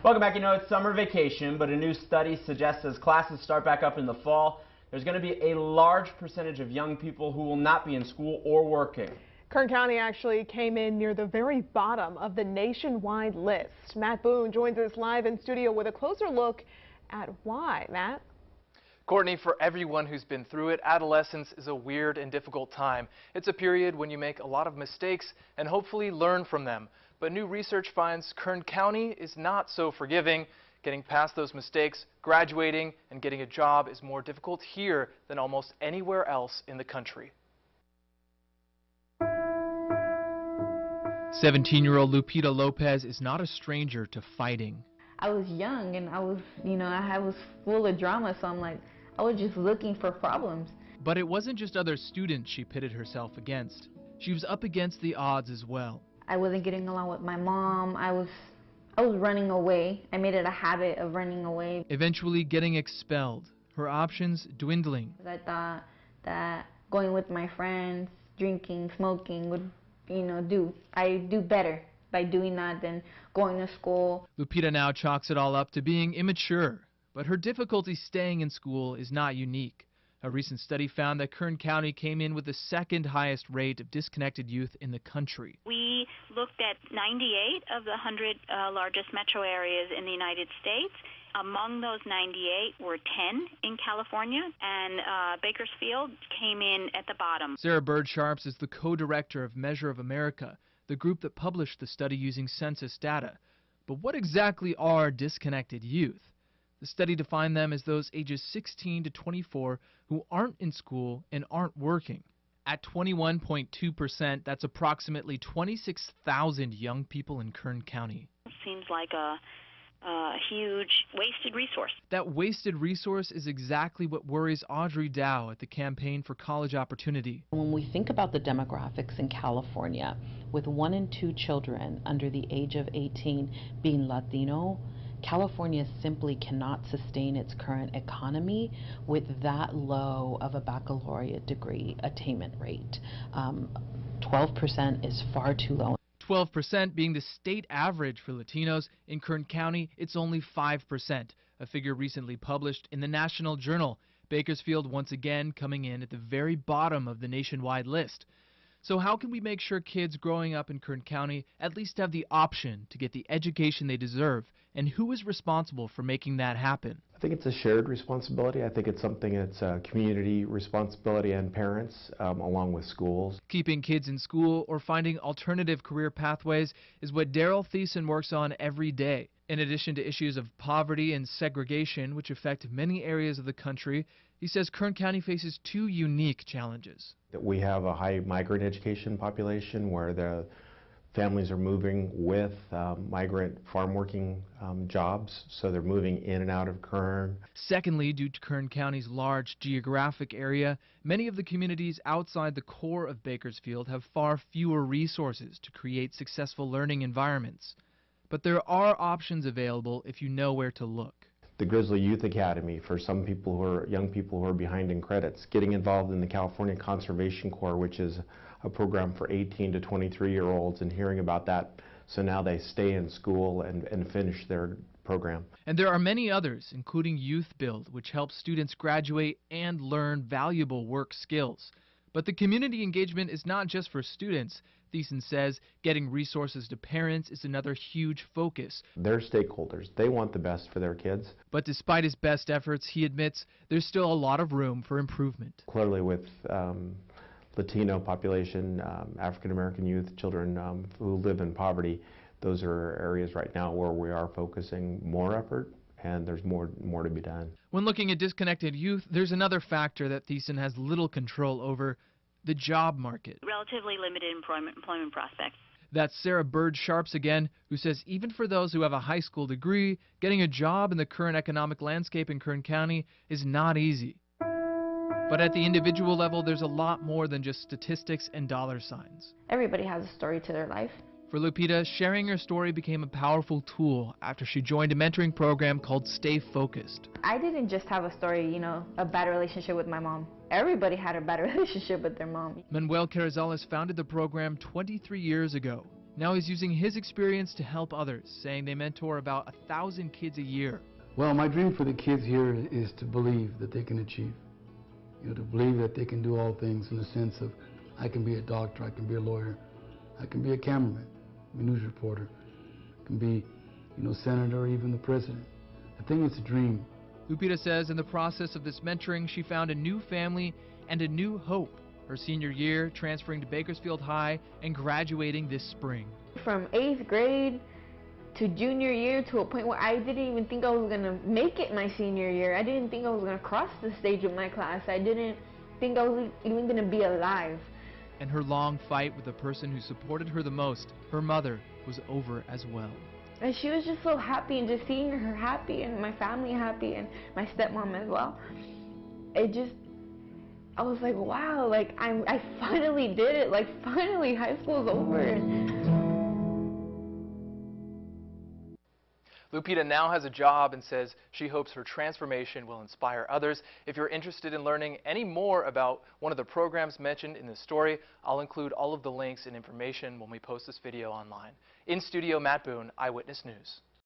Welcome back. You know, it's summer vacation, but a new study suggests as classes start back up in the fall, there's going to be a large percentage of young people who will not be in school or working. Kern County actually came in near the very bottom of the nationwide list. Matt Boone joins us live in studio with a closer look at why. Matt? Courtney, for everyone who's been through it, adolescence is a weird and difficult time. It's a period when you make a lot of mistakes and hopefully learn from them. But new research finds Kern County is not so forgiving. Getting past those mistakes, graduating, and getting a job is more difficult here than almost anywhere else in the country. 17-year-old Lupita Lopez is not a stranger to fighting. I was young and I was full of drama, so I was just looking for problems. But it wasn't just other students she pitted herself against. She was up against the odds as well. I wasn't getting along with my mom. I was running away. I made it a habit of running away. Eventually getting expelled, her options dwindling. I thought that going with my friends, drinking, smoking would, do better by doing that than going to school. Lupita now chalks it all up to being immature, but her difficulty staying in school is not unique. A recent study found that Kern County came in with the second highest rate of disconnected youth in the country. We looked at 98 of the 100 largest metro areas in the United States. Among those 98 were 10 in California, and Bakersfield came in at the bottom. Sarah Bird-Sharps is the co-director of Measure of America, the group that published the study using census data. But what exactly are disconnected youth? The study defined them as those ages 16 to 24 who aren't in school and aren't working. At 21.2%, that's approximately 26,000 young people in Kern County. Seems like a huge wasted resource. That wasted resource is exactly what worries Audrey Dow at the Campaign for College Opportunity. When we think about the demographics in California, with 1 in 2 children under the age of 18 being Latino, California simply cannot sustain its current economy with that low of a baccalaureate degree attainment rate. 12% is far too low. 12% being the state average for Latinos. In Kern County, it's only 5%, a figure recently published in the National Journal. Bakersfield once again coming in at the very bottom of the nationwide list. So how can we make sure kids growing up in Kern County at least have the option to get the education they deserve? And who is responsible for making that happen? I think it's a shared responsibility. I think it's something that's a community responsibility and parents along with schools. Keeping kids in school or finding alternative career pathways is what Daryl Thiessen works on every day. In addition to issues of poverty and segregation, which affect many areas of the country, he says Kern County faces 2 unique challenges. That we have a high migrant education population where the families are moving with migrant farm working jobs, so they're moving in and out of Kern. Secondly, due to Kern County's large geographic area, many of the communities outside the core of Bakersfield have far fewer resources to create successful learning environments. But there are options available if you know where to look. The Grizzly Youth Academy for some people who are young people who are behind in credits, getting involved in the California Conservation Corps, which is a program for 18 to 23-year-olds, and hearing about that, so now they stay in school and finish their program. And there are many others, including Youth Build, which helps students graduate and learn valuable work skills. But the community engagement is not just for students. Thiessen says getting resources to parents is another huge focus. They're stakeholders. They want the best for their kids. But despite his best efforts, he admits there's still a lot of room for improvement. Clearly with Latino population, African American youth, children who live in poverty, those are areas right now where we are focusing more effort, and there's more to be done. When looking at disconnected youth, there's another factor that Thiessen has little control over: the job market. Relatively limited employment prospects. That's Sarah Bird-Sharps again, who says even for those who have a high school degree, getting a job in the current economic landscape in Kern County is not easy. But at the individual level, there's a lot more than just statistics and dollar signs. Everybody has a story to their life. For Lupita, sharing her story became a powerful tool after she joined a mentoring program called Stay Focused. I didn't just have a story, a bad relationship with my mom. Everybody had a bad relationship with their mom. Manuel Carrizales founded the program 23 years ago. Now he's using his experience to help others, saying they mentor about 1,000 kids a year. Well, my dream for the kids here is to believe that they can achieve. You know, to believe that they can do all things in the sense of, I can be a doctor, I can be a lawyer, I can be a cameraman, a news reporter, I can be, senator or even the president. I think it's a dream. Lupita says in the process of this mentoring, she found a new family and a new hope. Her senior year, transferring to Bakersfield High and graduating this spring. From 8th grade to junior year, to a point where I didn't even think I was going to make it my senior year. I didn't think I was going to cross the stage of my class. I didn't think I was even going to be alive. And her long fight with the person who supported her the most, her mother, was over as well. And she was just so happy, and just seeing her happy and my family happy and my stepmom as well. I was like, wow, like I finally did it. Like finally high school's over. Lupita now has a job and says she hopes her transformation will inspire others. If you're interested in learning any more about one of the programs mentioned in this story, I'll include all of the links and information when we post this video online. In studio, Matt Boone, Eyewitness News.